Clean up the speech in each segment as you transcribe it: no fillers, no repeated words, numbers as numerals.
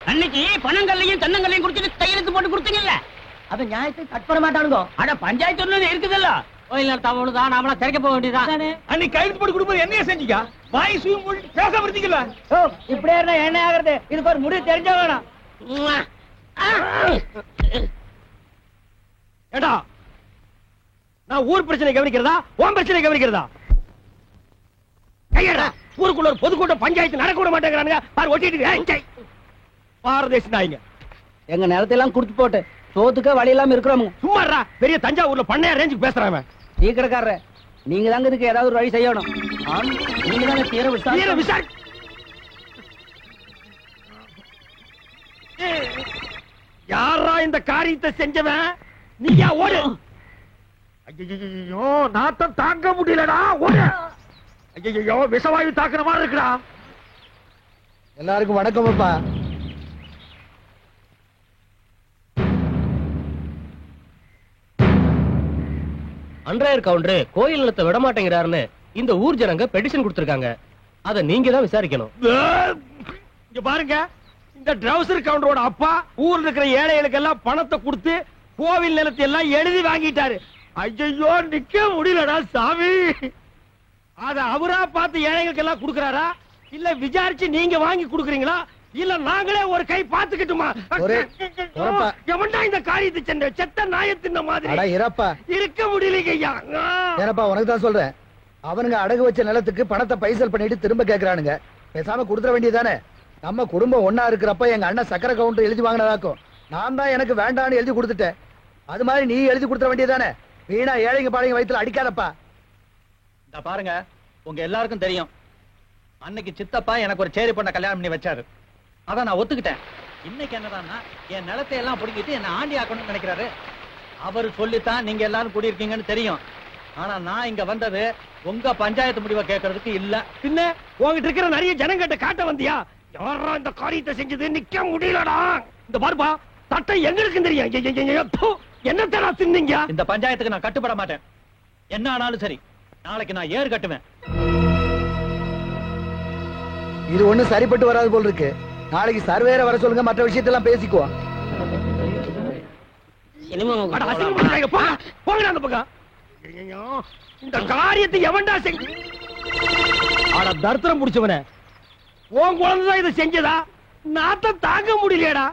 அன்னைக்கு பணங்கள்லையும் தென்னங்கள்லையும் குடிச்சிட்டு கையெழுத்து போட்டு கொடுத்தீங்கல்ல, அது நியாயத்தை கட் பண்ண மாட்டானுங்க. அட பஞ்சாயத்து ஒண்ணு இருக்குதுல்ல, கோயில் நடத்தாமதான் நாமளா திறக்க போக வேண்டியதான். அன்னைக்கு கையெழுத்து போட்டு கொடுப்பது என்ன செஞ்சீங்க? வாய் சுயம் போட்டு பேசாம இருந்தீங்களா? இப்படியே இருந்தா என்ன ஆகுறது? இதுக்கு ஒரு முடிவு தெரிஞ்ச வேணும். ஏடா, நான் ஊர் பிரச்சனை கவனிக்கிறதா உன் பிரச்சனை கவனிக்கிறதா? கையடா, ஊருக்குள்ள ஒரு பொதுக்கூட்டம் பஞ்சாயத்து நடக்க விட மாட்டேங்கிறானுங்க. பாரு ஒட்டிட்டு பாரதேசி நாய்ங்க. எங்க நேரத்தையெல்லாம் குடுத்து போட்டு சோத்துக்க வழி இல்லாம இருக்கிறோம். சும்மாடா, பெரிய தஞ்சாவூர்ல பண்ணையா ரேஞ்சுக்கு பேசுறாங்க. டீ கடைக்காரர, நீங்க தாங்க இதுக்கு ஏதாவது ஒரு வழி செய்யணும். நீங்க தாங்க தீர விசாரி. யாரா இந்த காரியத்தை செஞ்சவன்? நீயா ஓடு. ஐயோ, நாத்தம் தாங்க முடியலடா, ஓடு. ஐயோ, விஷவாயு தாக்குற மாதிரி இருக்குடா. எல்லாருக்கும் வணக்கம் அப்பா. அன்றாயர் கவுண்டரு கோயில் நிலத்தை விட மாட்டேங்கிறாருன்னு இந்த ஊர் ஜனங்க பெட்டிஷன் கொடுத்திருக்காங்க. அத நீங்க தான் விசாரிக்கணும். இங்க பாருங்க, இந்த ட்ரௌசர் கவுண்டரோட அப்பா ஊர்ல இருக்கிற ஏழைகளுக்கு எல்லாம் பணத்தை கொடுத்து கோவில் நிலத்தை எல்லாம் எழுதி வாங்கிட்டாரு. ஐயோ, நிக்க முடியலடா சாமி. அத அவரா பார்த்து ஏழைகளுக்கு எல்லாம் கொடுக்கறாரா, இல்ல விசாரிச்சு நீங்க வாங்கி கொடுக்கறீங்களா, இல்ல நாங்களே ஒரு கை பாத்துக்கிட்டுமா? எவன்டா இந்த காரியத்தை சென்ற செத்த நாயத்தின் மாதிரி இருக்க முடியலைங்க ஐயா. ஏனப்பா உனக்கு தான் சொல்றேன். அவனுங்க அடகு வச்ச நிலத்துக்கு பணத்தை பைசல் பண்ணிட்டு திரும்ப கேக்குறானுங்க. பேசாம கொடுத்துட வேண்டியதானே. நம்ம குடும்பம் ஒன்னா இருக்கிறப்ப எங்க அண்ணன் சக்கரை கவுண்டர் எழுதி வாங்கினதாக்கும். நான் தான் எனக்கு வேண்டான்னு எழுதி கொடுத்துட்டேன். அது மாதிரி நீ எழுதி கொடுத்துட வேண்டியதானே. வீணா ஏழைங்க பாளைங்க வயித்துல அடிக்காதப்பா. இந்த பாருங்க, உங்க எல்லாருக்கும் தெரியும், அன்னைக்கு சித்தப்பா எனக்கு ஒரு சேரி பொண்ண கல்யாணம் பண்ணி வச்சாரு. அதான் நான் ஒத்துக்கிட்டேன். இன்னைக்கு என்னடான்னா என் நிலத்தை எல்லாம் பிடிக்கிட்டு என்ன ஆண்டி ஆக்கணும்னு நினைக்கிறாரு. அவர் சொல்லித்தான் நீங்க எல்லாரும் கூடியிருக்கீங்கன்னு தெரியும். ஆனா நான் இங்க வந்தது உங்க பஞ்சாயத்து முடிவை கேட்கறதுக்கு இல்ல. பின்ன உங்ககிட்ட இருக்கிற நிறைய ஜனங்கிட்ட காட்ட வந்தியா? யாரா இந்த காரியத்தை செஞ்சது? நிக்க முடியலடா. இந்த பாருப்பா, தட்டை எங்களுக்கு தெரியும். என்ன தரா தின்னீங்க? இந்த பஞ்சாயத்துக்கு நான் கட்டுப்பட மாட்டேன். என்ன ஆனாலும் சரி, நாளைக்கு நான் ஏறு கட்டுவேன். இது ஒண்ணு சரிப்பட்டு வராது போல் இருக்கு. நாளைக்கு சர்வேரை வர சொல்லுங்க, மற்ற விஷயத்தெல்லாம் பேசிக்குவோம். இந்த காரியத்தை எவன்டா செஞ்ச? தர்த்தரம் முடிச்சவன உன் குழந்தைதான் இதை செஞ்சதா? நாத்தம் தாங்க முடியலையடா.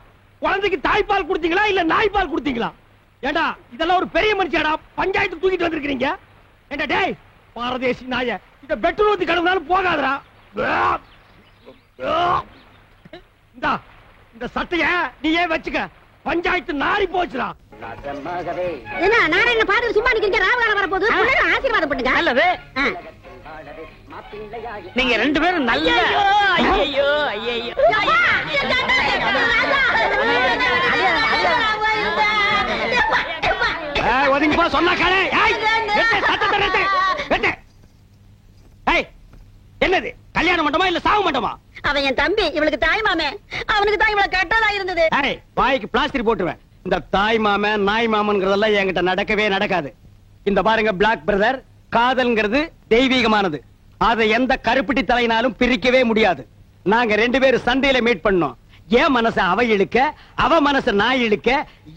குழந்தைக்கு தாய்ப்பால் கொடுத்தீங்களா இல்ல நாய்ப்பால் கொடுத்தீங்களா? ஏண்டா, இதெல்லாம் ஒரு பெரிய மனுஷியாடா, பஞ்சாயத்து தூக்கிட்டு வந்திருக்கீங்க. ஏண்டா டேய் பாரதேசி நாய, இத பெட்ரோல் ஊத்தி கழுவினாலும் போகாதடா. இந்த சட்டைய நீயே வச்சுக்க. பஞ்சாயத்து நாரி போச்சுடா. என்ன நாராயண பாத்து சும்மா நிக்கிறீங்க? ராவகாலம் வர போகுது, ஆசீர்வாதம் பண்ணுங்க. நல்லது. நீங்க ரெண்டு பேரும் நல்ல. ஐயோ ஐயோ, ஒதுங்கி போ சொன்னா காலே. என்னது கல்யாண மண்டபமா இல்ல சாவு மண்டபமா? அவன் என் தம்பி, இவளுக்கு தாய் மாமே. அவனுக்கு தான் இவளை கட்டதா இருந்தது. வாய்க்கு பிளாஸ்டிக் போட்டுவேன். இந்த தாய் மாமன் நாய் மாமன்கிறதெல்லாம் என்கிட்ட நடக்கவே நடக்காது. இந்த பாருங்க பிளாக் பிரதர், காதல்ங்கிறது தெய்வீகமானது. அதை எந்த கருப்பிட்டி தலையினாலும் பிரிக்கவே முடியாது. நாங்க ரெண்டு பேரும் சண்டையில மீட் பண்ணோம். என் மனச அவ இழுக்க, அவ மனச நான் இழுக்க,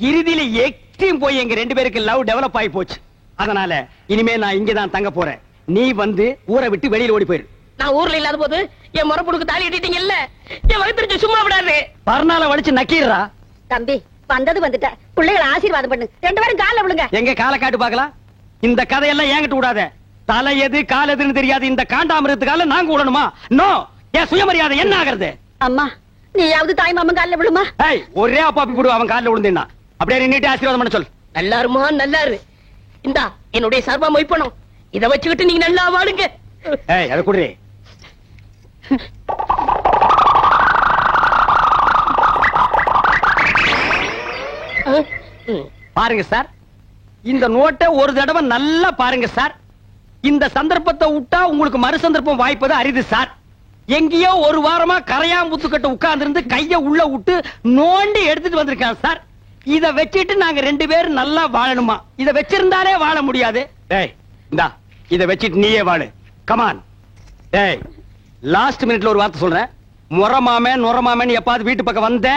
இறுதியில எக்ஸ்ட்ரீம் போய் எங்க ரெண்டு பேருக்கு லவ் டெவலப் ஆகி போச்சு. அதனால இனிமே நான் இங்கதான் தங்க போறேன். நீ வந்து ஊரை விட்டு வெளியில ஓடி போயிரு. நான் ஊர்ல இல்லாத போது என் முறப்புடுக்கு தாலி கட்டிட்டீங்கல்ல, என் வயிற்று சும்மா விடாது. பர்னால வலிச்சு நக்கீரா. தம்பி வந்தது வந்துட்ட, பிள்ளைகளை ஆசீர்வாதம் பண்ணு. ரெண்டு பேரும் கால விழுங்க. எங்க கால காட்டு பாக்கலாம். இந்த கதையெல்லாம் ஏங்கிட்டு விடாத. தலை எது கால் எதுன்னு தெரியாது இந்த காண்டாமிரத்துக்கால நாங்க விடணுமா? நோ. என் சுயமரியாதை என்ன ஆகிறது? அம்மா நீயாவது தாய் மாமன் கால விழுமா? ஒரே அப்பாப்பி போடு, அவன் காலில் விழுந்தா அப்படியே நின்னுட்டு ஆசீர்வாதம் பண்ண சொல். நல்லாருமா? நல்லாரு. இந்தா என்னுடைய சர்வ மொய்ப்பணும். இத வச்சுக்கிட்டு நீங்க நல்லா வாழுங்க. அதை குடி. பாருங்க சார், இந்த நோட்டை ஒரு தடவை நல்லா பாருங்க சார். இந்த சந்தர்ப்பத்தை விட்டா உங்களுக்கு மறு சந்தர்ப்பம் வாய்ப்பது அரிது சார். எங்கேயோ ஒரு வாரமா கரையாம்புத்துக்கிட்ட உட்கார்ந்து இருந்து கைய உள்ள விட்டு நோண்டி எடுத்துட்டு வந்திருக்கான் சார். இத வச்சிட்டு நாங்க ரெண்டு பேரும் நல்லா வாழணுமா? இத வச்சிருந்தாலே வாழ முடியாது. டேய் இந்தா இத வச்சிட்டு நீயே வாழு. கமான். டேய் லாஸ்ட் மினிட்ல ஒரு வார்த்தை சொல்றேன். முறமாமன் நுறமாமன் எப்பாவது வீட்டு பக்கம் வந்த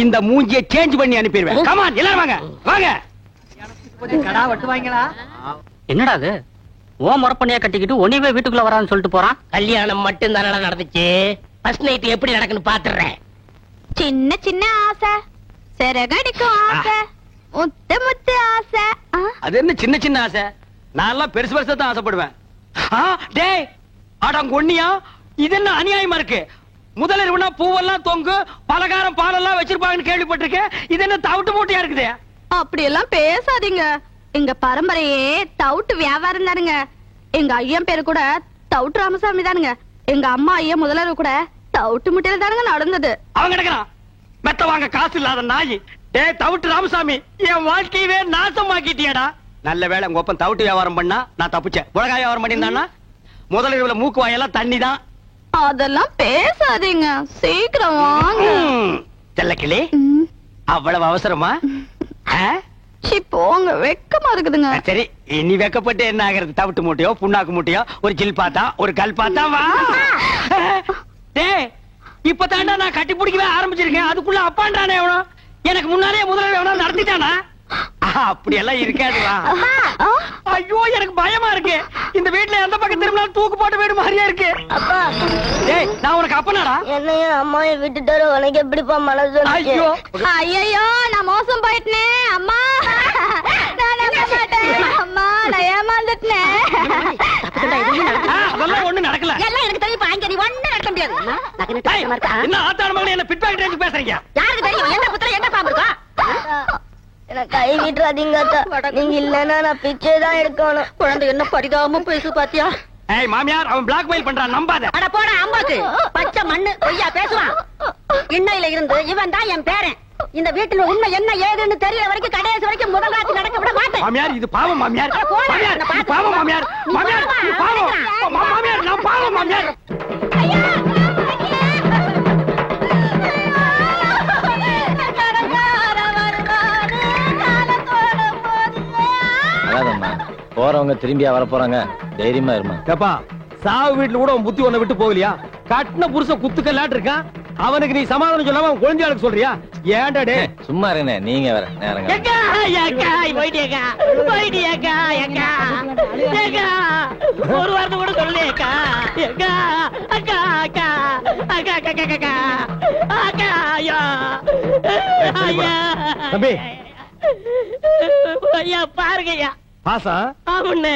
இந்த மூஞ்சியை சேஞ்ச் பண்ணி அனுப்பிடுவேன். கமான் எல்லாரும் வாங்க வாங்க. கடா வெட்டுவாங்களா? என்னடா அது ஓ முறப்பண்ணியா கட்டிக்கிட்டு ஒன்னிவே வீட்டுக்குள்ள வரான்னு சொல்லிட்டு போறான். கல்யாணம் மட்டும் தானே நடந்துச்சு. ஃபர்ஸ்ட் நைட் எப்படி நடக்குன்னு பாத்துறேன். சின்ன சின்ன ஆசை, சிறகடிக்கும் ஆசை, முத்து முத்து ஆசை. அது என்ன சின்ன சின்ன ஆசை? நான் எல்லாம் பெருசு பெருசா தான் ஆசைப்படுவேன். டேய் அடங்கொன்னியா, இது என்ன அநியாயமா இருக்கு? முதல்ல பூவெல்லாம் தொங்கு பலகாரம் பாலெல்லாம் வச்சிருப்பாங்கன்னு கேள்விப்பட்டிருக்கேன். இது என்ன தவிட்டு மூட்டையா இருக்குது? அப்படி எல்லாம் பேசாதீங்க. எங்க பரம்பரையே தவுட்டு வியாபாரம் தானுங்க. எங்க ஐயன் பேரு கூட தவுட்டு ராமசாமி தானுங்க. எங்க அம்மா ஐயா முதல்ல கூட தவுட்டு முட்டையில தானுங்க நடந்தது. அவன் கிடக்குறான் மெத்த வாங்க காசு இல்லாத நாய். டேய் தவிட்டு ராமசாமி, என் வாழ்க்கையவே நாசமாக்கிட்டியாடா. நல்ல வேளை உங்க ஒப்பன் தவிட்டு வியாபாரம் பண்ணா நான் தப்பிச்சேன். உலகாய வியாபாரம் பண்ணியிருந்தான்னா முதல்ல மூக்கு வாயெல்லாம் தண்ணி தான். அதெல்லாம் பேசாதீங்க, சீக்கிரம் வாங்க. செல்லக்கிளி, அவ்வளவு அவசரமா? போங்க, வெக்கமா இருக்குதுங்க. சரி, நீ வெக்கப்பட்டு என்ன ஆகிறது? தவிட்டு மூட்டையோ புண்ணாக்கு மூட்டையோ ஒரு ஜில் பாத்தா ஒரு கல் பாத்தா வா. டேய் இப்பதாண்டா நான் கட்டி பிடிக்கவே ஆரம்பிச்சிருக்கேன், அதுக்குள்ள அப்பான்றானே எவனோ. எனக்கு முன்னாலே முதல்ல எவனோ நடத்திட்டானா? அப்படி எல்லாம் இருக்காதுவா. ஐயோ எனக்கு பயமா இருக்கு. இந்த வீட்டுல எந்த பக்கம் திரும்பினாலும் தூக்கு போட்டு வீடு மாதிரியா இருக்கு. அப்பா டேய் நான் உனக்கு அப்பனாடா? என்னையும் அம்மாவை விட்டுட்டாரு, உனக்கு எப்படிப்பா மனசு? ஐயோ ஐயோ நான் மோசம் போயிட்டேன் அம்மா. நான் நம்ப மாட்டேன் அம்மா, நான் ஏமாந்துட்டேன். அதெல்லாம் ஒண்ணு நடக்கல. எல்லாம் எனக்கு தெரியும், அங்க நீ ஒண்ணு நடக்க முடியாது. என்ன ஆத்தாட மகளே என்ன பிட் பாக்கெட் பேசுறீங்க? யாருக்கு தெரியும் என்ன புத்திர என்ன பாம்பு இருக்கா? எனக்கு கை விட்டுறாதீங்க. நீங்க இல்லன்னா நான் பிச்சை தான் எடுக்கணும். குழந்தை என்ன பரிதாபமா பேசு பாத்தியா? ஏய் மாமியார், அவன் பிளாக்மெயில் பண்றான், நம்பாத. அட போடா அம்பாக்கு, பச்சை மண்ணு பொய்யா பேசுவான். இன்னையில இருந்து இவன் தான் என் பேரன். இந்த வீட்டுல உண்மை என்ன ஏதுன்னு தெரியற வரைக்கும் கடைசி வரைக்கும் முதல் ராத்து நடக்க விட மாட்டேன். மாமியார் இது பாவம் மாமியார். மாமியார் இது பாவம் மாமியார். மாமியார் இது பாவம். மாமியார் நான் பாவம் மாமியார். போறவங்க திரும்பியா வர போறாங்க, தைரியமா இருமா. ஏப்பா சாவு வீட்டுல கூட புத்தி ஒண்ணு விட்டு போகலையா? கட்டின புருஷ குத்துக்கல்லாட்டு இருக்கான், அவனுக்கு நீ சமாதானம் சொல்லாம அவன் குழந்தையாளுக்கு சொல்றியா? ஏன்டா டே சும்மா இருங்க, நீங்க வேற நேரங்க. ஒரு வாரத்தை கூட சொல்லேக்கா. அக்கா அக்கா அக்கா அக்கா அக்கா அக்கா ஐயா ஐயா தம்பி ஐயா பாருங்க ஐயா. பாசா ஆமாண்ணே,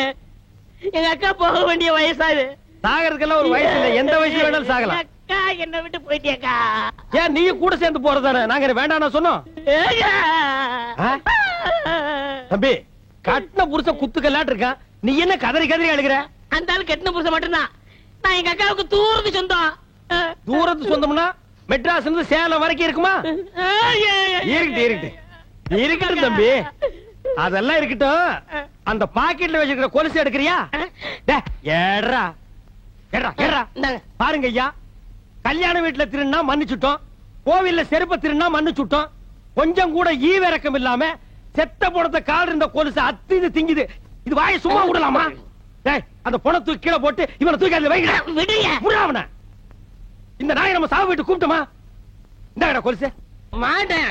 எங்க அக்கா போக வேண்டிய வயசாது. சாகிறதுக்கெல்லாம் ஒரு வயசு இல்ல, எந்த வயசுல வேணாலும் சாகலாம். அக்கா என்ன விட்டு போயிட்டியாக்கா. ஏன் நீ கூட சேர்ந்து போறதானே? நாங்க வேண்டாம் சொன்னோம். தம்பி கட்டின புருஷன் குத்துக்கல்லாட்டு இருக்கான், நீ என்ன கதறி கதறி அழுகிற? அந்த ஆள் கட்டின புருஷன் மட்டும்தான். நான் எங்க அக்காவுக்கு தூரத்து சொந்தம். தூரத்து சொந்தம்னா மெட்ராஸ் இருந்து சேலம் வரைக்கும் இருக்குமா? இருக்கட்டும் தம்பி, அதெல்லாம் இருக்கட்டும். அந்த பாக்கெட்ல வச்சிருக்கிற கொலுசு எடுக்கிறியா? பாருங்க ஐயா, கல்யாண வீட்டுல திருநா மன்னிச்சுட்டோம், கோவில்ல செருப்ப திருநா மன்னிச்சுட்டோம். கொஞ்சம் கூட ஈவிரக்கம் இல்லாம செத்த பணத்தை கால் இருந்த கொலுசு அத்திது திங்குது. இது வாயை சும்மா விடலாமா? அந்த பணத்தை கீழே போட்டு இவனை தூக்கி அதுல வைங்க. இந்த நாயை நம்ம சாவு வீட்டு கூப்பிட்டோமா? இந்த கொலுசு மாட்டேன்.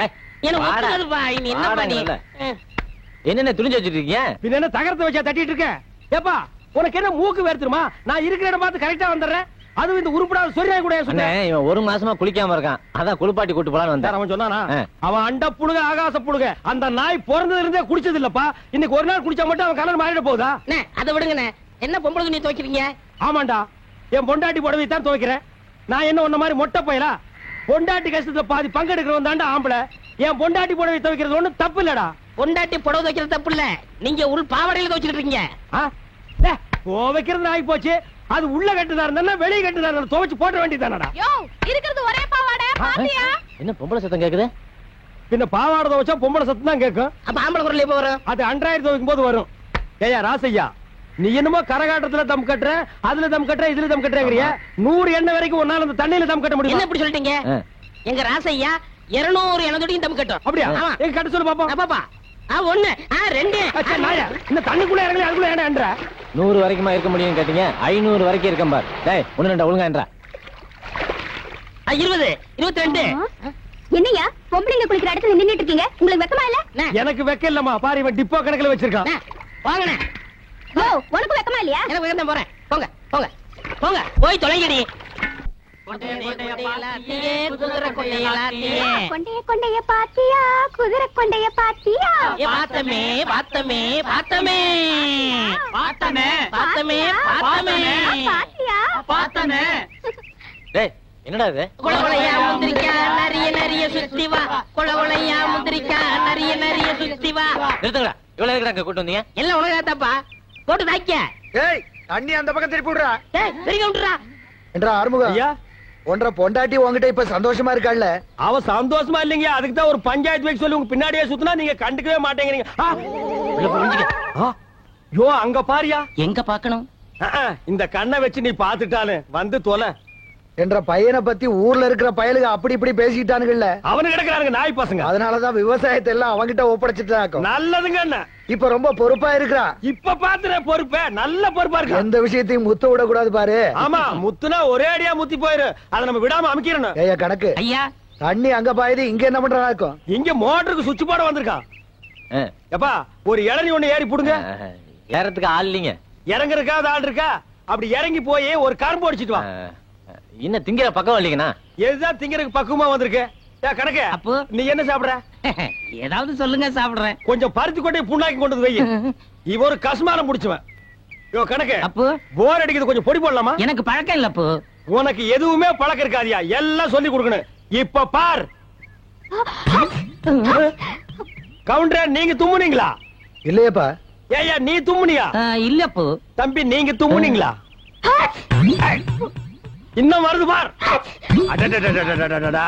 என்ன துணிஞ்சு வச்சிருக்கீங்க? என்ன தகரத்தை வச்சா தட்டிட்டு இருக்க? ஏப்பா உனக்கு என்ன மூக்கு வேர்த்துருமா? நான் இருக்கிற இடம் பார்த்து கரெக்டா வந்துடுறேன். அதுவும் இந்த உருப்படாத சொரியாய் கூட சொன்னேன். இவன் ஒரு மாசமா குளிக்காம இருக்கான், அதான் குளிப்பாட்டி கூட்டு போலான்னு வந்தேன். அவன் சொன்னானா? அவன் அண்ட புழுக ஆகாச புழுக. அந்த நாய் பிறந்ததுல இருந்தே குடிச்சது இல்லப்பா. இன்னைக்கு ஒரு நாள் குடிச்சா மட்டும் அவன் கலர் மாறிட போகுதா? அதை விடுங்க. என்ன பொம்பளை துணி துவைக்கிறீங்க? ஆமாண்டா, என் பொண்டாட்டி புடவை தான் துவைக்கிறேன். நான் என்ன உன்ன மாதிரி மொட்டை போயலா? பொண்டாட்டி கஷ்டத்துல பாதி பங்கெடுக்கிறவன் தாண்டா ஆம்பளை. என் பொண்டாட்டி புடவை துவைக்கிறது ஒண்ணு தப்பு இல்லடா. பொண்டாட்டி புடவை துவைக்கிறது தப்பு இல்ல, நீங்க உள் பாவாடையில துவைச்சிட்டு இருக்கீங்க. துவைக்கிறது ஆகி போச்சு. அது உள்ள கட்டுதா இருந்தா வெளியே கட்டுதா இருந்தா துவைச்சு போட வேண்டியதானடா. இருக்கிறது ஒரே பாவாடை பாத்தியா? என்ன பொம்பளை சத்தம் கேக்குது? பின்ன பாவாடை துவைச்சா பொம்பளை சத்தம் தான் கேட்கும். அப்ப ஆம்பளை குரல் எப்ப வரும்? அது அன்றாயிரம் துவைக்கும் போது வரும். ஏயா ராசையா, நீ என்னமோ கரகாட்டத்துல தம் கட்டுற, அதுல தம் கட்டுற, இதுல தம் கட்டுறங்கறிய. 100 எண்ணெய் வரைக்கும் ஒன்னால அந்த தண்ணியில தம் கட்ட முடியும். என்ன இப்படி சொல்லிட்டீங்க? எங்க ராசையா 200 எண்ணெய் தம் கட்டும். அப்படியா? எங்க கட்ட சொல்லு பாப்போம். பாப்பா 1 2 இந்த தண்ணிக்குள்ள இறங்கல அதுக்குள்ள ஏன்டா 100 வரைக்குமா இருக்க முடியும் கேட்டீங்க? 500 வரைக்கும் இருக்கேன் பார். டேய் 1 2 ஒழுங்கா என்றா. 20, 22. என்னையா பொம்பளைங்க குளிக்கிற இடத்துல நின்னுட்டு இருக்கீங்க? உங்களுக்கு வெக்கமா இல்ல? எனக்கு வெக்க இல்லம்மா, பாரு இவன் டிப்போ கணக்குல வச்சிருக்கான். வாங்கண்ணே. ஓ, உனக்கு வெக்கமா இல்லையா? எனக்கு வேகம் போறேன். போங்க போங்க போங்க, போய் தொலைங்கடி. குதிரை கொண்டைய பாத்தியா, குதிரை கொண்டைய பாத்தியா? பார்த்தமே பார்த்தமே பார்த்தமே பார்த்தமே பார்த்தமே பார்த்தமே பாத்தியா? பார்த்தமே. டேய் என்னடா இது? குளகுளையா முந்திரிக்கா நிறைய நிறைய சுத்தி வா, குளகுளையா முந்திரிக்கா நிறைய நிறைய சுத்தி வா. நிறுத்துங்கடா, இவ்வளவு இருக்கிறாங்க கூட்டு வந்தீங்க? எல்லாம் உனக்கு தப்பா போட்டு தாய்க்க. ஏய் தண்ணி அந்த பக்கம் திருப்பி விடுறா. சரி விட்டுறா. என்றா ஆறுமுகம், ஐயா, ஒன்றரை பொண்டாட்டி உங்ககிட்ட இப்ப சந்தோஷமா இருக்காள்ல? அவ சந்தோஷமா இல்லைங்க, அதுக்கு தான் ஒரு பஞ்சாயத்து வைக்க சொல்லி உங்க பின்னாடியே சுத்தினா நீங்க கண்டுக்கவே மாட்டேங்கிறீங்க. யோ அங்க பாரியா. எங்க பாக்கணும்? இந்த கண்ணை வச்சு நீ பாத்துட்டானு வந்து தொலை. என்ற பையனை பத்தி ஊர்ல இருக்கிற பயலுக அப்படி இப்படி பேசிட்டானுங்கல்ல, அவனு கிடக்குறானுங்க நாய் பசங்க. அதனாலதான் விவசாயத்தை எல்லாம் அவங்கிட்ட ஒப்படைச்சிட்டாக்கும். நல்லதுங்க அண்ணா, இப்ப ரொம்ப பொறுப்பா இருக்கிறான். இப்ப பாத்துற பொறுப்ப நல்ல பொறுப்பா இருக்கு. எந்த விஷயத்தையும் முத்த விட கூடாது பாரு. ஆமா, முத்துனா ஒரே அடியா முத்தி போயிரு, அதை நம்ம விடாம அமைக்கிறோம். ஏய்யா கணக்கு, ஐயா தண்ணி அங்க பாயுது, இங்க என்ன பண்றான் இருக்கும்? இங்க மோட்டருக்கு சுவிட்ச் போட வந்திருக்கான். எப்பா ஒரு இளநீ ஒண்ணு ஏறி புடுங்க. ஏறதுக்கு ஆள் இல்லைங்க. இறங்குறதுக்காவது ஆள் இருக்கா? அப்படி இறங்கி போய் ஒரு கரும்பு அடிச்சிட்டு வா. இன்னும் திங்கிற பக்கம் இல்லைங்கண்ணா. எதுதான் திங்கறதுக்கு பக்குவமா வந்திருக்கு. கணக்கு அப்போ நீ என்ன சாப்பிடுற? ஏதாவது சொல்லுங்க, சாப்பிடுறேன். கொஞ்சம் பருத்தி கொட்டை புண்ணாக்கி கொண்டு வந்து வை. இவ ஒரு கஸ்மாரம் முடிச்சுவன். யோ கணக்கு, அப்போ போர் அடிக்குது, கொஞ்சம் பொடி போடலாமா? எனக்கு பழக்கம் இல்ல. அப்போ உனக்கு எதுவுமே பழக்கம் இருக்காதியா, எல்லாம் சொல்லி கொடுக்கணும். இப்ப பார் கவுண்டர், நீங்க தும்முனீங்களா? இல்லையப்பா. ஏய்யா நீ தும்முனியா? இல்ல. அப்போ தம்பி நீங்க தும்முனீங்களா? இன்னும் வருது பார். அடடடடடடடடா.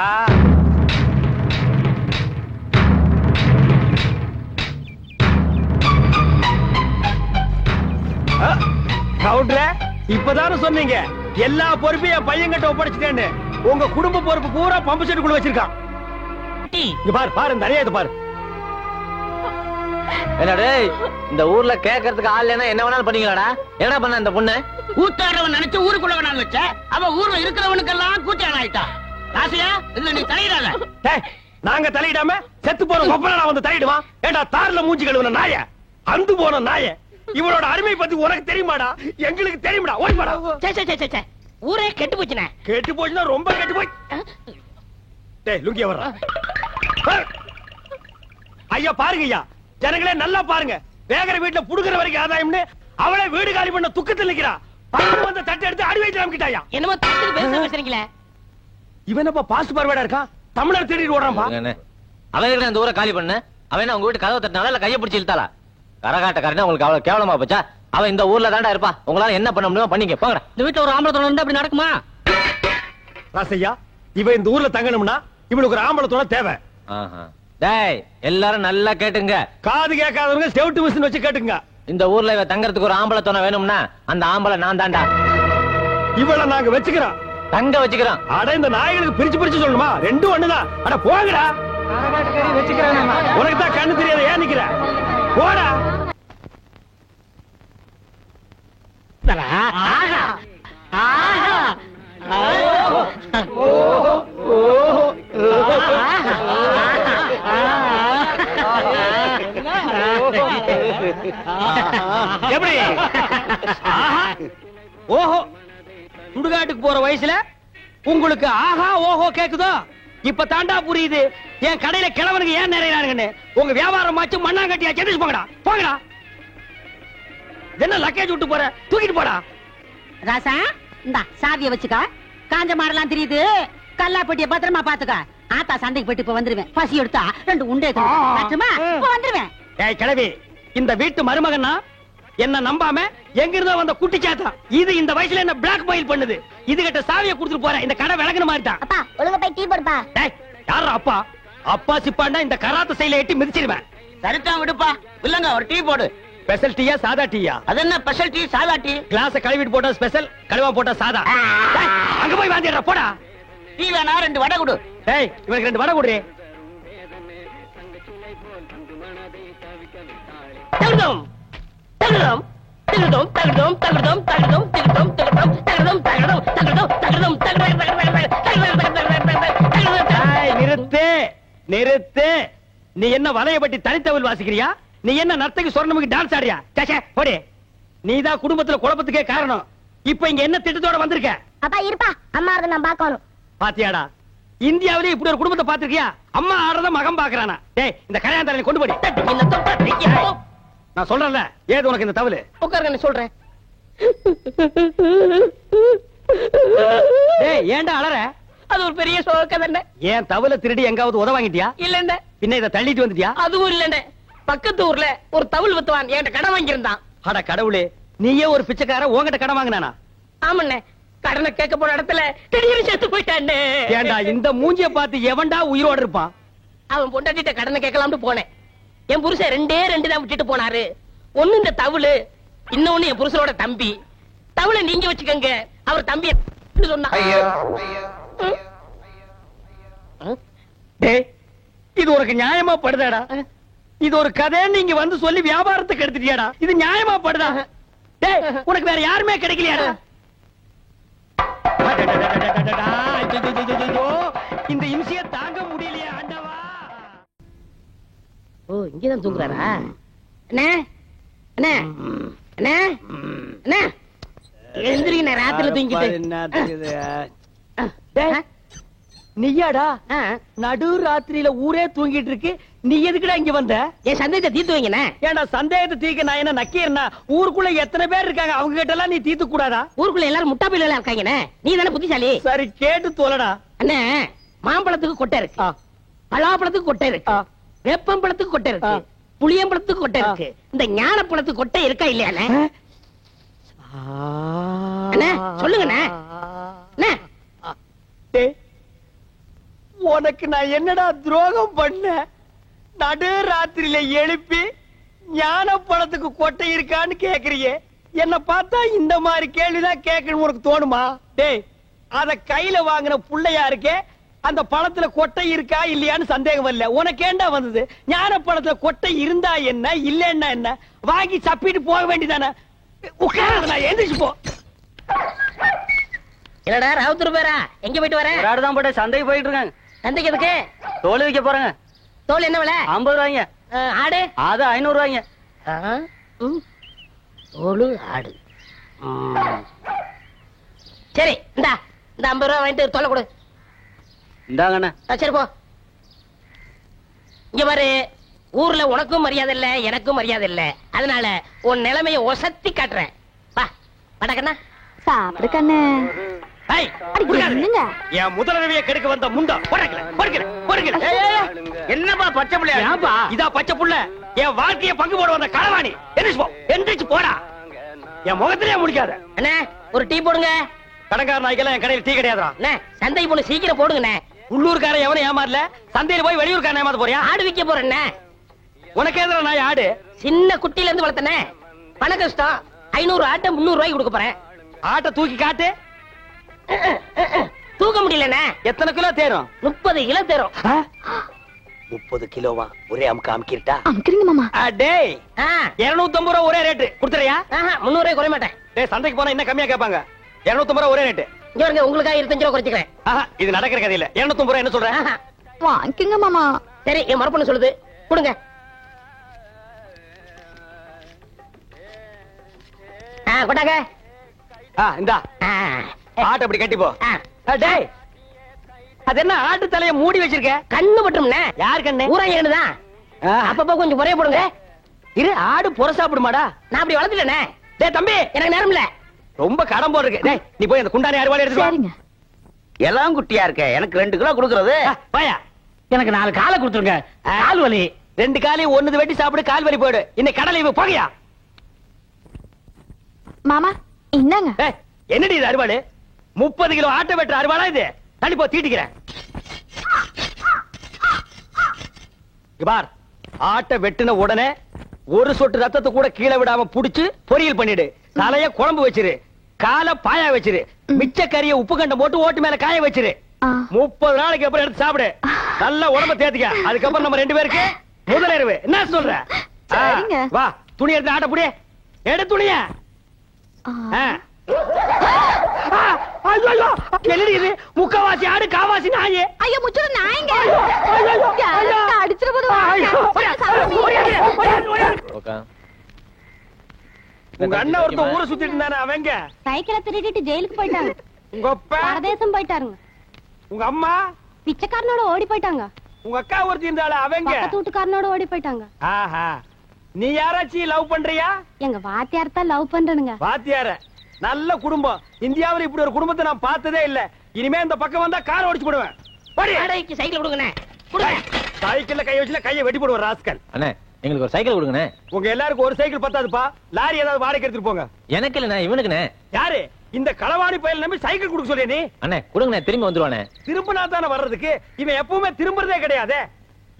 கவுண்டர், இப்பதானே சொன்னீங்க எல்லா பொறுப்பையும் என் பையன் கிட்ட ஒப்படைச்சிட்டேன்னு. உங்க குடும்ப பொறுப்பு பூரா பம்பு செட்டுக்குள்ள வச்சிருக்கான். இங்க பாரு பாரு, நிறைய இது பாரு. என்னடே இந்த ஊர்ல கேட்கறதுக்கு ஆள் இல்லைன்னா என்ன வேணாலும் பண்ணீங்களாடா? என்ன பண்ண இந்த பொண்ணு? கூத்தாடுறவன் நினைச்சு ஊருக்குள்ள வேணாலும் வச்ச, அவ ஊர்ல இருக்கிறவனுக்கெல்லாம் கூத்தாட ஆயிட்டா. ராசியா, இதுல நீ தலையிடாத. டேய், நாங்க தலையிடாம செத்து போற ஒப்பனா வந்து தலையிடுவான்? ஏண்டா தார்ல மூஞ்சி கழுவுன நாய, அந்து போன நாய, இவனோட அருமை பத்தி உனக்கு தெரியுமாடா? எங்களுக்கு தெரியுமாடா? ஓடி போடா. சே ஊரே கெட்டு போச்சுனே. கெட்டு போச்சுன்னா ரொம்ப கெட்டு போய். டேய் லுங்கிய வர்றா. ஐயா பாருங்க ஐயா, ஜனங்களே நல்லா பாருங்க. வேகர வீட்டுல புடுகிற வரைக்கும் ஆதாயம்னு அவளை வீடு காலி பண்ண துக்கத்தில் நிக்கிறா. பக்கம் வந்து தட்டை எடுத்து அடி வைத்து அமைக்கிட்டாயா. என்னமோ தட்டுக்கு பேசுறீங்களே. இவனப்பா பாஸ்ட் பார்வேடா இருக்கான், தமிழர் தேடிட்டு ஓடுறான்பா. அவன் அந்த ஊரை காலி பண்ண, அவன் உங்க வீட்டு கதவை தட்டினால இல்ல கையை பிடிச்சி இழுத்தாளா? கரகாட்டக்காரனா உங்களுக்கு அவ்வளவு கேவலமா போச்சா? அவன் இந்த ஊர்ல தாண்டா இருப்பா. உங்களால என்ன பண்ண முடியுமோ பண்ணீங்க போங்கடா. இந்த வீட்டுல ஒரு ஆம்பளை துணை அப்படி நடக்குமா? ராசையா, இவன் இந்த ஊர்ல தங்கணும்னா இவனுக்கு ஒரு ஆம்பளை துணை தேவை. டேய் எல்லாரும் நல்லா கேட்டுங்க, காது கேட்காதவங்க செவுட்டு மிஷின் வச்சு கேட்டுங்க. இந்த ஊர்ல இவ தங்கறதுக்கு ஒரு ஆம்பளை துணை வேணும்னா அந்த ஆம்பளை நான் தாண்டா. இவள நாங்க வச்சுக்கிறோம், தங்க வச்சுக்கிறோம். அட இந்த நாய்களுக்கு பிரிச்சு பிரிச்சு சொல்லணுமா? ரெண்டும் ஒண்ணுதான். அட போங்கடா. உனக்கு தான் கண்ணு தெரியாத, ஏன் நிக்கிற? போடா. எப்படி? ஓஹோ, சுடுகாட்டுக்கு போற வயசுல உங்களுக்கு ஆஹா ஓஹோ கேக்குதோ? இப்ப தாண்டா புரியுது என் கடையில கிழவனுக்கு ஏன் நிறையறானுங்கன்னு. உங்க வியாபாரம் ஆச்சு, மண்ணாங்கட்டியா செஞ்சு போங்கடா. போங்கடா. என்ன லக்கேஜ் விட்டு போற? தூக்கிட்டு போடா. ராசா, இந்தா சாவிய வச்சுக்க. காஞ்ச மாடலாம் தெரியுது, கல்லா பெட்டிய பத்திரமா பாத்துக்க. ஆத்தா சந்தைக்கு போயிட்டு இப்ப வந்துருவேன். பசி எடுத்தா 2 உண்டே வந்துருவேன். ஏய் கிழவி, இந்த வீட்டு மருமகன்னா என்ன நம்பாம எங்க இருந்தோ வந்த குட்டி சாத்தா. இது இந்த வயசுல என்ன பிளாக் மெயில் பண்ணுது. இது கிட்ட சாவியை கொடுத்துட்டு போறேன். இந்த கடை விளக்குன மாதிரி தான். அப்பா ஒழுங்கா போய் டீ போடுப்பா. டேய் யாரா அப்பா? அப்பா சிப்பாண்டா இந்த கராத்த சைல எட்டி மிதிச்சிடுவேன். சரிதான் விடுப்பா. இல்லங்க ஒரு டீ போடு. ஸ்பெஷல் டீயா சாதா டீயா? அது என்ன ஸ்பெஷல் டீ சாதா டீ? கிளாஸ் கழுவிட்டு போட்டா ஸ்பெஷல், கழுவா போட்டா சாதா. டேய் அங்க போய் வாந்திடுறா போடா. டீ வேணா 2 வடை கொடு. டேய் இவனுக்கு 2 வடை கொடு. தகுதம் தகுதம் தகடோம் தகடோம் தகடோம் தகடோம் தகடோம் தகடோம் தகடோம் தகடோம் தகடோம் தகடோம். நிறுத்து நிறுத்து. நீ என்ன வலையபட்டி தனித்தவள் வாசிக்கிறியா? நீ என்ன நர்த்தகி சொர்ணமுக்கு டான்ஸ் ஆடியா? சேச்சே போடி. நீதான் குடும்பத்துல குழப்பத்துக்கே காரணம். இப்ப இங்க என்ன திட்டத்தோட வந்திருக்க? அப்பா இருப்பா, அம்மா அதை நான் பார்க்கணும். பாத்தியாடா, இந்தியாவிலே இப்படி ஒரு குடும்பத்தை பாத்திருக்கியா? அம்மா ஆடுறத மகன் பாக்குறானா? டேய், இந்த கல்யாணத்தாரனை கொண்டு போடி. நான் சொல்றேன்ல, ஏது உனக்கு இந்த தவளு? உட்காருங்க, சொல்றேன். டேய், ஏன்டா அலற? அது ஒரு பெரிய சோக தானே. ஏன் தவளை திருடி எங்காவது உத வாங்கிட்டியா? இல்லண்ணே. பின்ன இதை தள்ளிட்டு வந்துட்டியா? அதுவும் இல்லண்ணே. பக்கத்து ஊர்ல ஒரு தவுள் வித்துவான் என்கிட்ட கடன் வாங்கியிருந்தான். அட கடவுளே, நீயே ஒரு பிச்சைக்கார உன்கிட்ட கடன் வாங்கினானா? ஆமண்ணே, கடனை கேட்க போன இடத்துல திடீர்னு செத்து போயிட்டானே. ஏண்டா இந்த மூஞ்சிய பார்த்து எவன்டா உயிரோட இருப்பான்? அவன் பொண்டாட்டிட்ட கடனை கேட்கலாம்னு போனேன். என் புருஷன் ரெண்டு தான் விட்டுட்டு போனாரு. ஒண்ணு இந்த தவுளு, இன்னொன்னு என் புருஷனோட தம்பி. தவுளை நீங்க வச்சுக்கங்க, அவர் தம்பி சொன்னா. டேய், இது உனக்கு நியாயமா படுதாடா? இது ஒரு கதை நீங்க வந்து சொல்லி வியாபாரத்துக்கு எடுத்துட்டியாடா? இது நியாயமா படுதா? டேய், உனக்கு வேற யாருமே கிடைக்கலையாடா? இந்த இம்சைய தாங்க முடியலையே ஆண்டவா. ஓ, இங்கதான் தூங்குறாரா? அண்ணே அண்ணே அண்ணே அண்ணே, எந்திரிங்க, ராத்திரில தூங்கிட்டு. நீயாடா நடு ராத்திரியில ஊரே தூங்கிட்டு இருக்கு, நீ எதுக்குடா இங்க வந்த? என் சந்தேகத்தை தீர்த்து வைங்கண்ணே. ஏன்டா சந்தேகத்தை தீர்க்க நான் என்ன நக்கீரனா? ஊருக்குள்ள எத்தனை பேர் இருக்காங்க, அவங்க கிட்ட எல்லாம் நீ தீர்த்து கூடாதா? ஊருக்குள்ள எல்லாரும் முட்டா பையில இருக்காங்கண்ணே. நீ தானே புத்திசாலி. சரி, கேட்டு தோலடா. அண்ணே, மாம்பழத்துக்கு கொட்டை இருக்கு, பலாப்பழத்துக்கு கொட்டை இருக்கு, வேப்பம்பழத்துக்கு கொட்டை இருக்கு, புளியம்பழத்துக்கு கொட்டை இருக்கு. இந்த ஞானப்பழத்துக்கு கொட்டை இருக்கா இல்லையாண்ணே? அண்ணே சொல்லுங்கண்ணே. உனக்கு நான் என்னடா துரோகம் பண்ண? நடு ராத்திரியில எழுப்பி ஞான பழத்துக்கு கொட்டை இருக்கான்னு கேக்குறியே. என்ன பார்த்தா இந்த மாதிரி கேள்விதான் கேட்கணும் உனக்கு தோணுமா? டேய், அத கையில வாங்கின புள்ளையா இருக்கே, அந்த பழத்துல கொட்டை இருக்கா இல்லையான்னு சந்தேகம் வரல. உனக்கு ஏண்டா வந்தது? ஞான பழத்துல கொட்டை இருந்தா என்ன, இல்லன்னா என்ன? வாங்கி சப்பிட்டு போக வேண்டியதானே? உட்கார, எந்திரிச்சு போ. என்னடா ராவுத்தூர் பேரா, எங்க போயிட்டு வர? தான் போட்டு சந்தைக்கு போயிட்டு இருக்காங்க. சந்தைக்கு எதுக்கு? தோல் வைக்க போறாங்க. தோல் என்ன விலை? 50 ரூபாய்ங்க. ஆடு? அது 500 ரூபாய்ங்க. தோலு ஆடு. சரி, இந்தா இந்த 50 ரூபாய் வாங்கிட்டு தோலை கொடு. இந்தாங்கண்ணே. சரி போ. இங்க பாரு, ஊர்ல உனக்கும் மரியாதை இல்ல, எனக்கும் மரியாதை இல்ல. அதனால உன் நிலைமைய ஒசத்தி காட்டுறேன். வா வடக்கண்ணா. சாப்பிடு கண்ணு. என் முதலரவியை கெடுக்க வந்த முண்டா. என்னப்பா பச்சை புள்ளையா? இதா பச்சை புள்ள. என் வாழ்க்கைய பங்கு போட வந்த களவாணி. எந்திரிச்சு போடா. என் முகத்திலே முடிக்காத. அண்ணே, ஒரு டீ போடுங்க. கடங்கார நாய்க்கெல்லாம் என் கடையில் டீ கிடையாதுடா. அண்ணே, சந்தைக்கு போன சீக்கிரம் போடுங்கண்ணே. உள்ளூர்காரன் எவனும் ஏமாறல, சந்தையில போய் வெளியூர்காரன் ஏமாத்த போறியா? ஆடு விக்க போறேண்ணே. உனக்கு எதிர நாய் ஆடு? சின்ன குட்டில இருந்து வளர்த்தனே, பண கஷ்டம். 500 ஆட்டை 300 ரூபாய்க்கு கொடுக்க போறேன். ஆட்டை தூக்கி காட்டு. தூக்க முடியலண்ணே. எத்தனை கிலோ தேரும்? 30 கிலோ தேரும். 30 கிலோவா? ஒரே அமுக்கு அமுக்கிட்டா? அமுக்குறீங்க மாமா. டேய், 250 ரூபா ஒரே ரேட்டு கொடுத்துறியா? 300 ரூபாய் குறைய மாட்டேன். டேய், சந்தைக்கு போனா இன்னும் கம்மியா கேட்பாங்க. 250 ரூபா ஒரே ரேட்டு. இங்க வருங்க, உங்களுக்காக 25 ரூபா குறைச்சிக்கிறேன். இது நடக்கிற கதையில 250 ரூபா என்ன சொல்ற? வாங்கிக்கங்க மாமா. சரி, என் மரப்பண்ண சொல்லுது, கொடுங்க. கொட்டாங்க. இந்தா ஆட்டை அப்படி கட்டி போ. டேய், அது என்ன ஆட்டு தலைய மூடி வச்சிருக்க? கண்ணு பட்டும்ண்ணே. யார் கண்ணு? ஊராங்கன்னுதான். அப்பப்போ கொஞ்சம் குறைய போடுங்க. இரு, ஆடு புற சாப்பிடுமாடா? நான் அப்படி வளர்த்துட்டேனே. டேய் தம்பி, எனக்கு நேரம் இல்ல. ரொம்ப கடன் போடுறேன். டேய், நீ போய் அந்த குண்டானி அறுவாளை எடுத்து வா. சரிங்க. எல்லாம் குட்டியா இருக்க, எனக்கு 2 கிலோ கொடுக்கறது. வாயா. எனக்கு 4 காலை கொடுத்துருங்க. கால் வலி. 2 காலையும் ஒண்ணு வெட்டி சாப்பிடு, கால் வலி போயிடு. இன்னைக்கு கடலை இவ போகையா? மாமா இந்தாங்க. என்னடி இது அறுவாடு? 30 கிலோ ஆட்டை வெட்டுற அறுவாடா இது? தள்ளி போ, தீட்டிக்கிறேன். பார், ஆட்டை வெட்டின உடனே ஒரு சொட்டு ரத்தத்தை கூட கீழே விடாம புடிச்சு பொரியல் பண்ணிடு. தலைய குழம்பு வச்சிரு, காலை பாயா வச்சிரு, மிச்ச கறிய உப்பு கண்டம் போட்டு ஓட்டு மேல காய வச்சிரு. 30 நாளைக்கு அப்புறம் எடுத்து சாப்பிடு. நல்ல உடம்ப தேத்திக்க. அதுக்கப்புறம் நம்ம 2 பேருக்கு முதலிரவு. என்ன சொல்ற? வா, துணி எடுத்து ஆட்ட புடி. எடு துணிய. முக்கவாசி ஆடு காவாசி நாயே. ஐயோ முச்சுற நாயங்க அடிச்சிட உங்க அண்ணன் ஒருத்தன் ஊரை சுத்திட்டு இருந்தானே அவங்க சைக்கிளை திருடிட்டு ஜெயிலுக்கு போயிட்டாங்க. உங்க அப்பா பரதேசம் போயிட்டாருங்க. உங்க அம்மா பிச்சைக்காரனோட ஓடி போயிட்டாங்க. உங்க அக்கா ஒருத்தி இருந்தால அவங்க வீட்டுக்காரனோட ஓடி போயிட்டாங்க. ஆஹா, நீ யாராச்சும் லவ் பண்றியா? எங்க வாத்தியார் தான் லவ் பண்றனுங்க. வாத்தியார நல்ல குடும்பம். இந்தியாவுல இப்படி ஒரு குடும்பத்தை நான் பார்த்ததே இல்ல. இனிமே இந்த பக்கம் வந்தா கார் ஓடிச்சு போடுவேன். சைக்கிள் கொடுங்கண்ணே. சைக்கிள்ல கை வச்சுல கையை வெட்டி போடுவேன் ராஸ்கல். அண்ணே எங்களுக்கு ஒரு சைக்கிள் கொடுங்கண்ணே. உங்க எல்லாருக்கும் ஒரு சைக்கிள் பத்தாதுப்பா. லாரி ஏதாவது வாடகை எடுத்துட்டு போங்க. எனக்கு இல்லண்ணே, இவனுக்குண்ணே. யாரு இந்த களவாணி பயல் நம்பி சைக்கிள் கொடுக்க சொல்லிய நீ? அண்ணே கொடுங்கண்ணே, திரும்பி வந்துருவானே. திரும்பினா தானே வர்றதுக்கு. இவன் எப்பவுமே திரும்புறதே கிடையாது.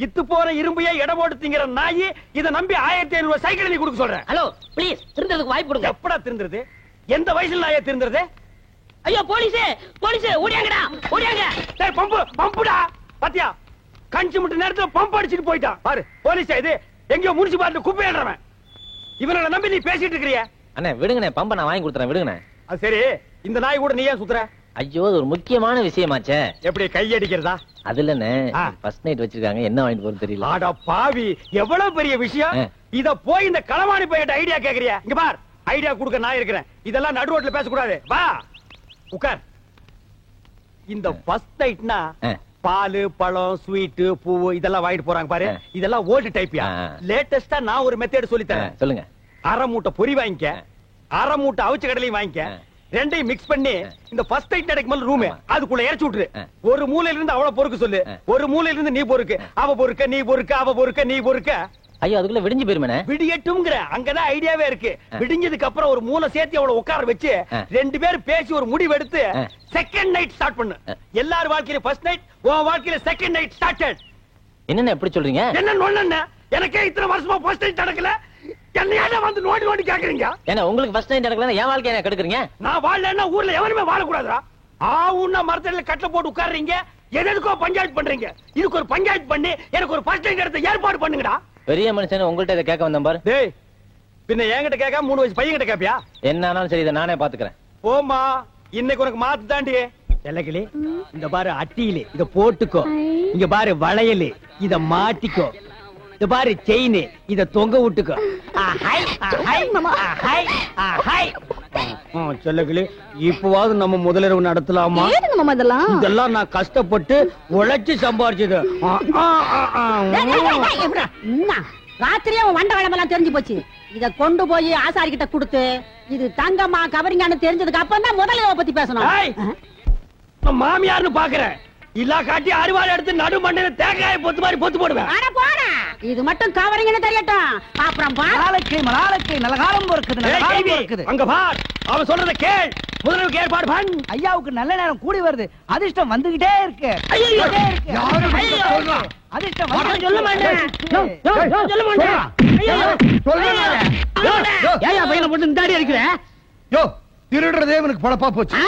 இத்து போற இரும்பையே எடை போட்டு திங்கிற நாயி இதை நம்பி 1500 சைக்கிள் நீ கொடுக்க சொல்றேன். ஹலோ ப்ளீஸ், திருந்ததுக்கு வாய்ப்பு கொடுங்க. எப்படா திருந்துறது? எந்த வயசுல நாயே திருந்துறது? ஐயோ போலீஸே, போலீஸே ஓடியாங்கடா, ஓடியாங்க. டேய் பம்புடா. பாத்தியா கஞ்சி முட்டு நேரத்துல பம்ப் அடிச்சிட்டு போயிட்டான் பாரு. போலீஸா இது? எங்கயோ முனிசிபாலிட்டி குப்பை ஏறவன். இவனை நம்பி நீ பேசிட்டு இருக்கறியே. அண்ணே விடுங்கண்ணே, பம்ப நான் வாங்கி கொடுத்துறேன், விடுங்கண்ணே. அது சரி, இந்த நாய் கூட நீ ஏன் சுத்துற? ஐயோ அது ஒரு முக்கியமான விஷயமாச்சே. எப்படி கை அடிக்கிறதா? அது இல்லண்ணே, ஃபர்ஸ்ட் நைட் வச்சிருக்காங்க, என்ன வாங்கிட்டு போறது தெரியல. ஆடா பாவி, எவ்வளவு பெரிய விஷயம். இத போய் இந்த களவாணி பையட்ட ஐடியா கேக்குறியா? இங்க பார், ஐடியா கொடுக்க நான் இருக்கிறேன். இதெல்லாம் நடு ரோட்ல பேசக்கூடாது. வா உட்கார். இந்த ஃபர்ஸ்ட் நைட்னா பால் பழம் ஸ்வீட் பூ இதெல்லாம் வாங்கிட்டு போறாங்க பாரு. இதெல்லாம் ஓல்டு டைப்யா. லேட்டஸ்டா நான் ஒரு மெத்தட் சொல்லி தரேன். சொல்லுங்க. அரை மூட்டை பொரி வாங்கிக்க, அரை மூட்டை அவிச்ச கடலையும் வாங்கிக்க. ரெண்டையும் மிக்ஸ் பண்ணி இந்த ஃபர்ஸ்ட் நைட் நடக்கும் ரூம் அதுக்குள்ள இறச்சி விட்டுரு. ஒரு மூலையில இருந்து அவள பொறுக்க சொல்லு, ஒரு மூலையில இருந்து நீ பொறுக்கு. அவ பொறுக்க நீ பொறுக்க, அவ பொறுக்க நீ பொறுக்க. ஐயோ அதுக்குள்ள விடிஞ்சு போயிருமே. விடியட்டும்ங்கற அங்கதான் ஐடியாவே இருக்கு. விடிஞ்சதுக்கு அப்புறம் ஒரு மூளை சேர்த்து அவளை உட்கார வச்சு ரெண்டு பேரும் பேசி ஒரு முடிவு எடுத்து செகண்ட் நைட் ஸ்டார்ட் பண்ணு. எல்லார் வாழ்க்கையில ஃபர்ஸ்ட் நைட், உன் வாழ்க்கையில செகண்ட் நைட் ஸ்டார்டட். என்னென்ன எப்படி சொல்றீங்க? என்ன நொண்ண? எனக்கே இத்தனை வருஷமா ஃபர்ஸ்ட் நைட் நடக்கல. என்னையால வந்து நோண்டி நோண்டி கேக்குறீங்க? ஏன்னா உங்களுக்கு ஃபர்ஸ்ட் நைட் நடக்கலன்னா என் வாழ்க்கைய என்ன கெடுக்குறீங்க? நான் வாழலன்னா ஊர்ல எவனுமே வாழ கூடாதுடா. ஆவுன்னா மரத்தடியில கட்டல போட்டு உட்கார்றீங்க. எதுக்கோ பஞ்சாயத்து பண்றீங்க. இதுக்கு ஒரு பஞ்சாயத்து பண்ணி எனக்கு ஒரு ஃபர்ஸ்ட் நைட் எடுத்து ஏற்பாடு பண்ணுங்கடா. பெரிய மனுஷன் உங்கள்ட்ட இதை கேட்க வந்தேன் பாரு. டேய் பின்ன என்கிட்ட கேட்காம 3 வயசு பையன் கிட்ட கேப்பியா? என்ன ஆனாலும் சரி, இதை நானே பாத்துக்கிறேன். போமா, இன்னைக்கு உனக்கு மாத்து தாண்டி. செல்லக்கிளி, இந்த பாரு அட்டியில இத போட்டுக்கோ. இங்க பாரு வளையல், இத மாட்டிக்கோ. இந்த பாரு செயின், இத தொங்க விட்டுக்கோ. செல்லக்கிளி, இப்பவாவது நம்ம முதலிரவு நடத்தலாமா? இதெல்லாம் நான் கஷ்டப்பட்டு உழைச்சு சம்பாரிச்சது. ராத்திரியே வண்ட வளமெல்லாம் தெரிஞ்சு போச்சு. இத கொண்டு போய் ஆசாரி கிட்ட கொடுத்து இது தங்கம்மா கவரிங்கான்னு தெரிஞ்சதுக்கு அப்புறம் தான் முதலிரவை பத்தி பேசணும். மாமியார்னு பாக்குறேன். இல்லா காட்டி அறுவாள் எடுத்து நடு மண்ணில தேங்காய பொத்து மாதிரி பொத்து போடுவேன். இது மட்டும் கவரிங்கன்னு தெரியட்டும். அப்புறம் மலாலக்கை நல்ல காலம் பொறுக்குது. அங்க பார், அவன் சொல்றத கேள். முதல்ல ஏற்பாடு பண்ணு. ஐயாவுக்கு நல்ல நேரம் கூடி வருது. அதிர்ஷ்டம் வந்துகிட்டே இருக்கு. அதிர்ஷ்டம் சொல்ல மாட்டேன். சொல்ல மாட்டேன். ஏயா பையனை போட்டு இந்த அடி அடிக்கிற? யோ, திருடுறதே இவனுக்கு பொழப்பா போச்சு.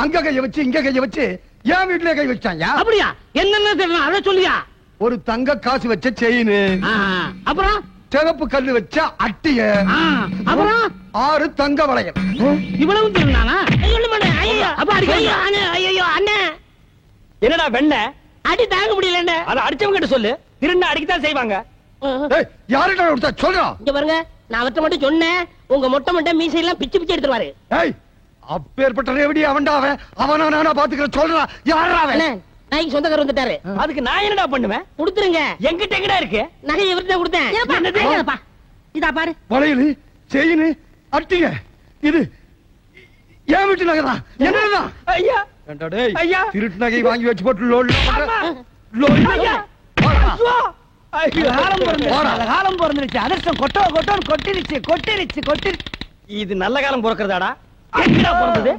அங்க கைய வச்சு இங்க கைய வச்சு ஏன் வீட்டுல கை வச்சாங்க? அப்படியா? என்னன்னு தெரியல, அத சொல்லியா? ஒரு தங்க காசு வச்ச செயின், அப்புறம் சிவப்பு கல்லு வச்ச அட்டிய, அப்புறம் 6 தங்க வளையம். இவ்வளவு திருநானா? ஐயோ அண்ணே, என்னடா வெண்ண அடி தாங்க முடியல. அத அடிச்சவங்க கிட்ட சொல்லு. திருண்ண அடிக்கத்தான் செய்வாங்க. யார்கிட்ட கொடுத்தா சொல்றா? இங்க பாருங்க, நான் அவர்கிட்ட மட்டும் சொன்னேன். உங்க மொட்டை மொட்டை மீசையெல்லாம் பிச்சு பிச்சு எடுத்துருவாரு. அப்பேற்பட்ட ரேவடி அவன்டாவன். அவனா நானா பாத்துக்கிற சொல்றா. யாரா அவன்? நாய்க்கு சொந்தக்காரர் வந்துட்டாரு. அதுக்கு நான் என்னடா பண்ணுவேன்? கொடுத்துருங்க. எங்கிட்ட எங்கடா இருக்கு? நகை இவர்கிட்ட கொடுத்தேன். இதா பாரு. வளையல், செயின், அட்டிய. இது ஏன் வீட்டு நகை தான். என்னதான்? ஐயா ஐயா, திருட்டு நகை வாங்கி வச்சு போட்டு லோல் காலம் பிறந்துருச்சு. அதிர்ஷ்டம் கொட்டிருச்சு. இது நல்ல காலம் பிறக்கிறதாடா? எங்கடா பிறந்தது?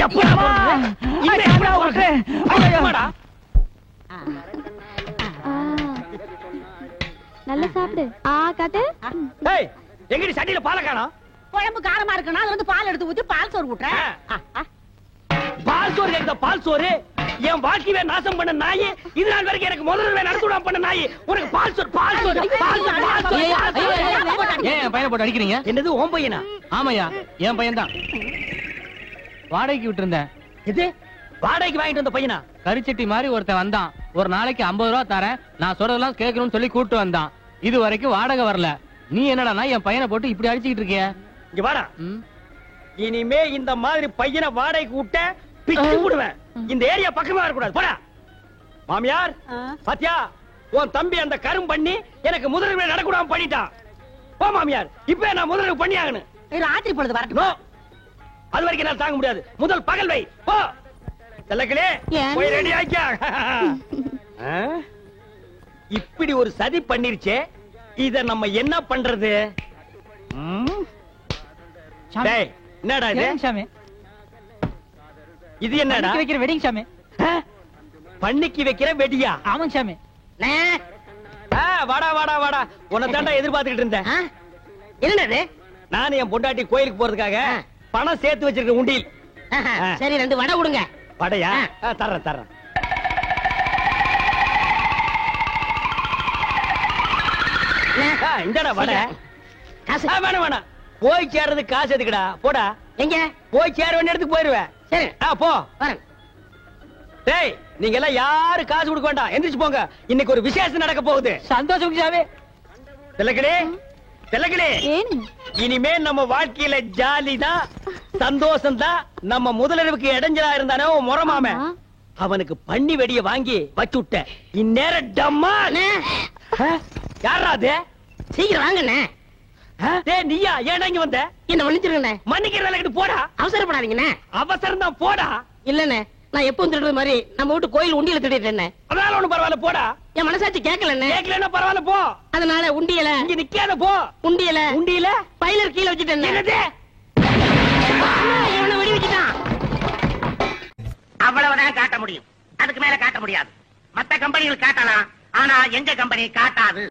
எப்படா பிறந்தது? நல்லா சாப்பிடு. காட்டு. டேய், எங்கடி சட்டியில பாலை காணோம்? குழம்பு காரமா இருக்குன்னா அதுல இருந்து பால் எடுத்து ஊத்தி பால் சோறு ஊட்டுறேன். பால் சோறு கேக்குதா? பால் சோறு என் வாழ்க்கையை நாசம் பண்ண நாயே, இது நாள் வரைக்கும் எனக்கு முதல்ல நடத்துடாம பண்ண நாயே, உனக்கு பால் சொல். ஏன் என் பையனை போட்டு அடிக்கிறீங்க? என்னது உன் பையனா? ஆமாய்யா, என் பையன் தான். வாடகைக்கு விட்டு இருந்தேன். இது வாடகைக்கு வாங்கிட்டு வந்த பையனா? கரிச்சட்டி மாதிரி ஒருத்தன் வந்தான். ஒரு நாளைக்கு 50 ரூபா தரேன், நான் சொல்றதெல்லாம் கேட்கணும்னு சொல்லி கூட்டு வந்தான். இது வரைக்கும் வாடகை வரல. நீ என்னடா என் பையனை போட்டு இப்படி அடிச்சுக்கிட்டு இருக்கிய? இங்க வாடா. இனிமே இந்த மாதிரி பையனை வாடகைக்கு விட்ட பிச்சு விடுவேன். இந்த ஏரியா பக்கமா வரக்கூடாது. போடா. மாமியார் பாத்தியா, உன் தம்பி அந்த கரும் பண்ணி எனக்கு முதல்ல நடக்கூடாம பண்ணிட்டான். போ மாமியார், இப்ப நான் முதல்ல பண்ணி ஆகணும். ராத்திரி பொழுது வரட்டும். அது வரைக்கும் நான் தாங்க முடியாது. முதல் பகல் வை. போ செல்லக்கிளே, போய் ரெடி ஆக்கியா. இப்படி ஒரு சதி பண்ணிருச்சே, இத நம்ம என்ன பண்றது? டேய், என்னடா இது? சாமி, இது என்னடா? வைக்கிற வெடிங் சாமி. பண்ணிக்கு வைக்கிற வெடியா? ஆமாங்க சாமி. வாடா வாடா வாடா, உன்னை தாண்டா எதிர்பார்த்துக்கிட்டு இருந்தேன். என்னது? நான் என் பொண்டாட்டி கோயிலுக்கு போறதுக்காக பணம் சேர்த்து வச்சிருக்க உண்டியில். சரி, 2 வடை கொடுங்க. வடையா? தர்றேன் தர்றேன். இந்தடா வடை. காசு வேணாம் வேணாம், போய் சேர்றது காசு எதுக்குடா? போடா. எங்க போய் சேர வேண்டிய இடத்துக்கு போயிருவேன். சரி போ. வரேன். டேய், நீங்க எல்லாம் யாரு காசு கொடுக்க வேண்டாம், எந்திரிச்சு போங்க. இன்னைக்கு ஒரு விசேஷம் நடக்க போகுது. சந்தோஷம் சாமி. திலக்கடே திலக்கடே, இனிமே நம்ம வாழ்க்கையில ஜாலி தான், சந்தோஷம் தான். நம்ம முதலிரவுக்கு இடைஞ்சலா இருந்தானே முறமாம, அவனுக்கு பண்ணி வெடிய வாங்கி வச்சு விட்ட. இந்நேரம் டம்மா. யாரா அது? சீக்கிரம் வாங்கண்ணே. டேய், நீயா? ஏன் இங்க வந்த? என்ன மன்னிச்சிருங்கண்ணே. மன்னிக்கிற வேலைக்கு போடா. அவசரப்படாதீங்கண்ணே. அவசரம் தான், போடா. இல்லண்ணே, நான் எப்பவும் திருடுற மாதிரி நம்ம வீட்டு கோயில் உண்டியல திருடிட்டேன். அதனால ஒண்ணும் பரவாயில்ல, போடா. என் மனசாட்சி கேட்கலண்ணே. கேட்கலன்னா பரவாயில்ல, போ. அதனால உண்டியல இங்க நிக்காத, போ. உண்டியல பைலர் கீழே வச்சுட்டேன். என்னது? இவனை வெடி வச்சுட்டான். அவ்வளவுதான் காட்ட முடியும், அதுக்கு மேல காட்ட முடியாது. மத்த கம்பெனிகள் காட்டலாம், ஆனா எங்க கம்பெனி காட்டாது.